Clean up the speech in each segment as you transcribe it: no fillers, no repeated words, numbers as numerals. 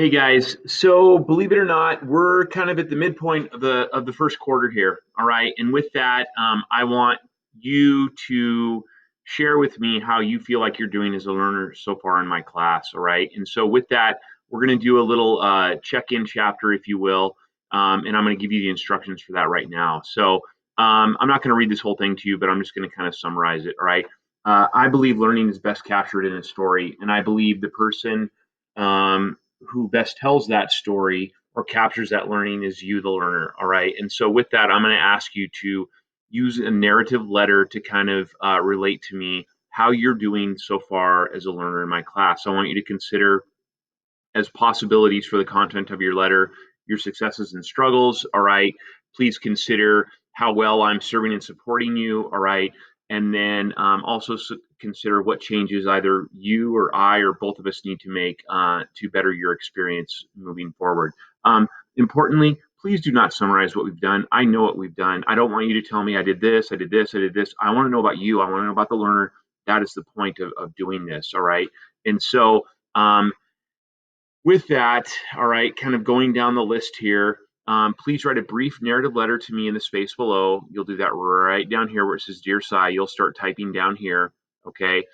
Hey guys, so believe it or not, we're kind of at the midpoint of the first quarter here. All right, and with that, I want you to share with me how you feel like you're doing as a learner so far in my class. All right, and so with that, we're going to do a little check-in chapter, if you will, and I'm going to give you the instructions for that right now. So I'm not going to read this whole thing to you, but I'm just going to kind of summarize it. All right, I believe learning is best captured in a story, and I believe the person. Who best tells that story or captures that learning is you, the learner. All right. And so, with that, I'm going to ask you to use a narrative letter to kind of relate to me how you're doing so far as a learner in my class. I want you to consider as possibilities for the content of your letter your successes and struggles. All right. Please consider how well I'm serving and supporting you. All right. And then also consider what changes either you or I or both of us need to make to better your experience moving forward. Importantly, please do not summarize what we've done. I know what we've done. I don't want you to tell me I did this, I did this, I did this. I want to know about you. I want to know about the learner. That is the point of doing this. All right. And so, with that, all right, kind of going down the list here, please write a brief narrative letter to me in the space below. You'll do that right down here where it says Dear Cy. You'll start typing down here, okay?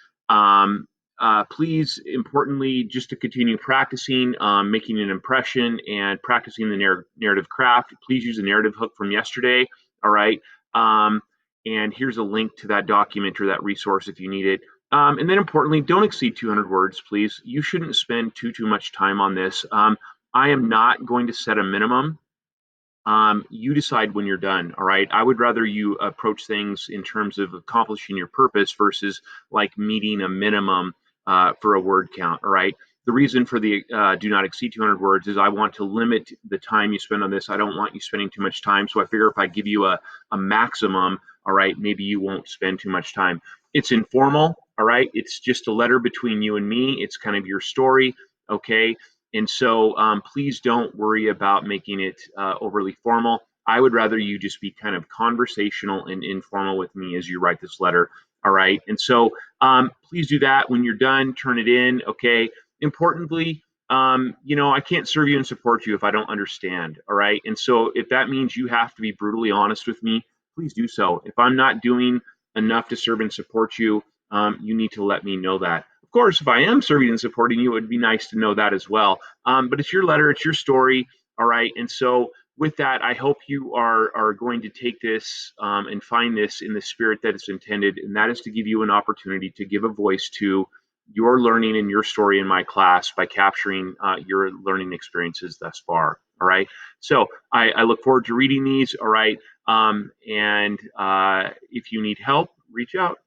Please, importantly, just to continue practicing, making an impression and practicing the narrative craft, please use a narrative hook from yesterday, all right? And here's a link to that document or that resource if you need it. And then importantly, don't exceed 200 words, please. You shouldn't spend too much time on this. I am not going to set a minimum. You decide when you're done. All right. I would rather you approach things in terms of accomplishing your purpose versus like meeting a minimum for a word count. All right. The reason for the do not exceed 200 words is I want to limit the time you spend on this. I don't want you spending too much time. So I figure if I give you a maximum, all right, maybe you won't spend too much time. It's informal. All right. It's just a letter between you and me. It's kind of your story. Okay. And so please don't worry about making it overly formal. I would rather you just be kind of conversational and informal with me as you write this letter. All right. And so please do that. When you're done, turn it in. Okay. Importantly, I can't serve you and support you if I don't understand. All right. And so if that means you have to be brutally honest with me, please do so. If I'm not doing enough to serve and support you, you need to let me know that. Of course, if I am serving and supporting you, it would be nice to know that as well. But it's your letter, it's your story, all right. And so, with that, I hope you are going to take this and find this in the spirit that it's intended, and that is to give you an opportunity to give a voice to your learning and your story in my class by capturing your learning experiences thus far. All right. So I look forward to reading these. All right. And if you need help, reach out.